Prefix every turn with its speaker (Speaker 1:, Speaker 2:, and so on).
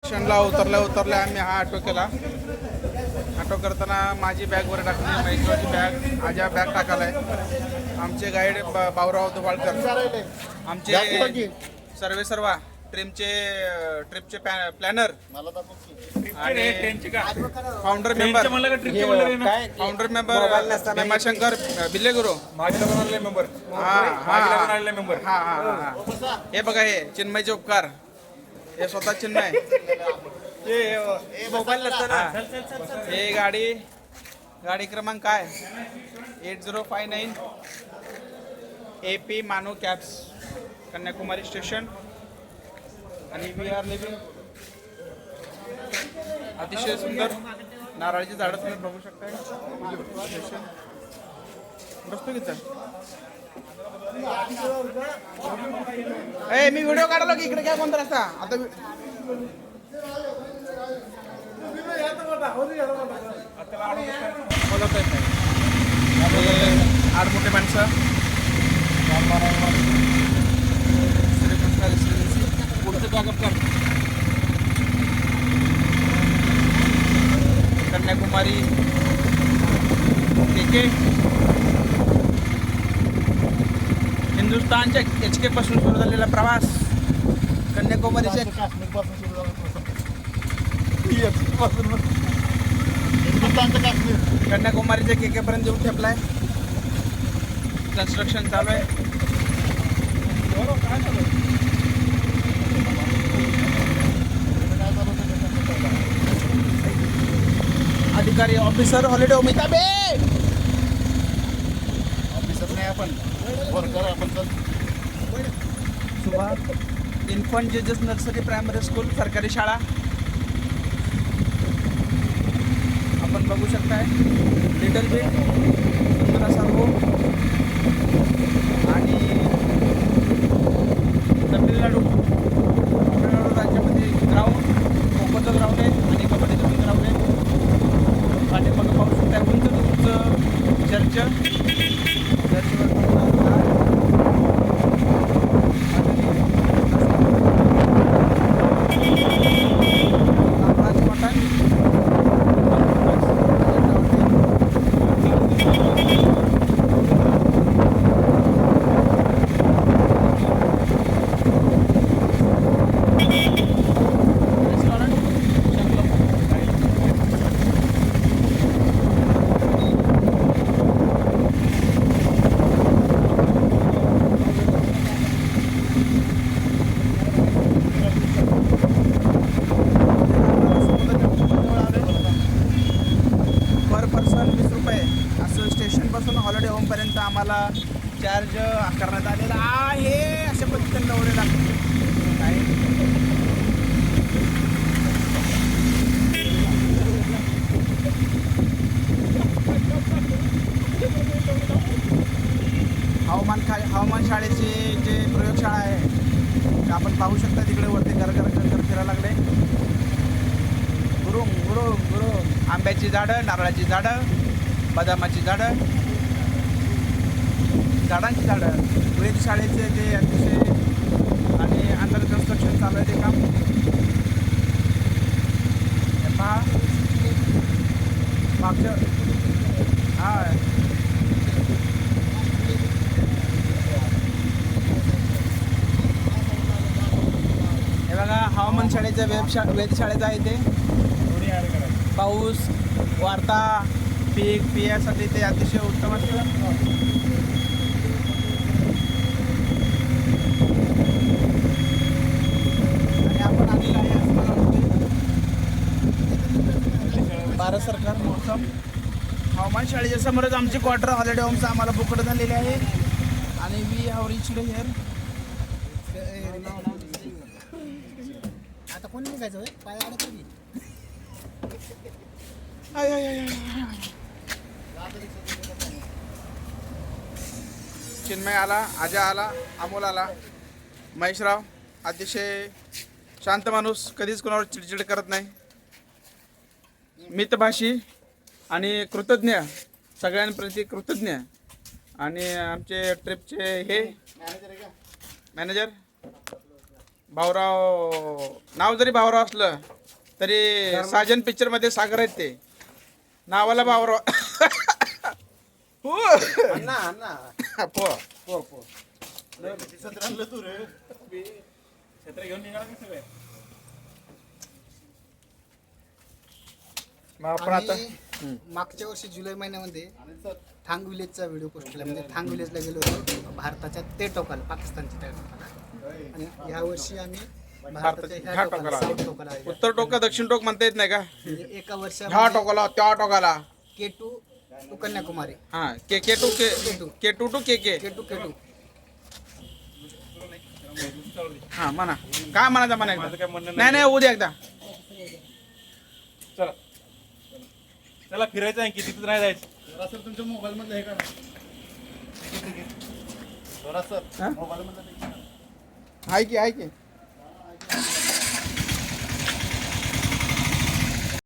Speaker 1: स्टेशनला उतरल्या आम्ही हा ऑटो केला. ऑटो करताना माझी बॅग वर टाकली, महेश्वरची बॅग, आजा बॅग टाकालाय. आमचे गाईड बावराव दुबाळकर, आमचे सर्वा ट्रिपचे प्लॅनर आणि फाउंडर मेंबर भीमाशंकर बिल्लेगुरू मेंबर. हे बघा, हे चिन्मयचे उपकार, हे स्वतः चिन्मय. हे गाडी क्रमांक काय 8059 AP मानू कॅब्स, कन्याकुमारी स्टेशन. आणि वी आर लिव्हिंग. अतिशय सुंदर नारळाची झाडं तुम्ही बघू शकताय. बसतो की मी व्हिडिओ काढलो की इकडे काय कोणता रस्ता आता. आठ मोठे माणसं, पुढचं बॅकअप कर. कन्याकुमारी हिंदुस्थानच्या HK पासून सुरू झालेला प्रवास कन्याकुमारीच्या कन्याकुमारीच्या KK पर्यंत येऊन ठेपलाय. कन्स्ट्रक्शन चालू आहे. अधिकारी ऑफिसर हॉलिडे अमिताभ ऑफिसर नाही आपण वर्कर. आपण Subhash infant Jesus nursery primary school सरकारी शाळा आपण बघू शकताय. लिटल बिट सुंदर असा रोड आणि तमिळनाडू राज्यामध्ये ग्राउंड, खोखोचं ग्राउंड आहे आणि कबड्डीचं पण ग्राउंड आहे. आणि मग पाहू शकता उंच चर्चवर हॉलिडे होमपर्यंत आम्हाला चार्ज करण्यात आलेला आहे. अशा पद्धतीने लावलेला आहे. हवामान शाळेची जे प्रयोगशाळा आहे ते आपण पाहू शकता. तिकडे वरती घर फिरायला लागले. गुरुंग आंब्याची झाडं, नारळाची झाडं, बदामाची झाडं, झाडांची झाडं. वेधशाळेचे जे अतिशय आणि अंडर कन्स्ट्रक्शन चालू आहे ते काम. हे पहा मागच्या हे बघा हवामान शाळेच्या वेधशाळेचं आहे ते. पाऊस, वार्ता, पीक पियासाठी ते अतिशय उत्तम असतं. आणि आपण आलेलं आहे असं मला वाटतं भारत सरकार महोत्सव. हवामान शाळेच्या समोरच आमची क्वार्टर हॉलिडे होम्स आम्हाला बुकड झालेले आहे. आणि वी हॅव रिच्ड हिअर.
Speaker 2: आता कोणी निघायचं होय पाय अडकली.
Speaker 1: चिन्मय आला, आजा आला, अमोल आला, महेशराव अतिशय शांत माणूस, कधीच कोणावर चिडचिड करत नाही, मितभाषी आणि कृतज्ञ, सगळ्यांप्रती कृतज्ञ. आणि आमचे ट्रिपचे हे मॅनेजर भाऊराव, नाव जरी भाऊराव असलं तरी साजन पिक्चर मध्ये सागर आहेत ते नावाला बाबराव
Speaker 2: अण्णा अण्णा
Speaker 1: पो
Speaker 2: पो पो
Speaker 1: मग आपण आता
Speaker 2: आम्ही मागच्या वर्षी जुलै महिन्यामध्ये थांग विलेजचा व्हिडिओ पोस्ट केला. म्हणजे थांग विलेजला गेलो होतो भारताच्या ते टोकाला, पाकिस्तानच्या त्या टोकाला. आणि या वर्षी आम्ही भारताच्या
Speaker 1: ह्या
Speaker 2: ह्या
Speaker 1: टोकाला.
Speaker 2: टोकाला, साऊथ टोकाला आहे.
Speaker 1: उत्तर टोका दक्षिण टोक म्हणता येत नाही का
Speaker 2: म्हणजे एका
Speaker 1: ह्या
Speaker 2: वर्षामध्ये
Speaker 1: टोकाला त्या टोकाला
Speaker 2: K2 to कन्याकुमारी,
Speaker 1: हा K two K two two K
Speaker 2: K2
Speaker 1: हा म्हणा काय म्हणायचं म्हणा एकदा नाही नाही उद्या एकदा
Speaker 3: चला चला फिरायचं आहे की तिथं नाही जायचं.
Speaker 2: सर तुमच्या मोबाईल मधलं हे का
Speaker 1: हा? आहे की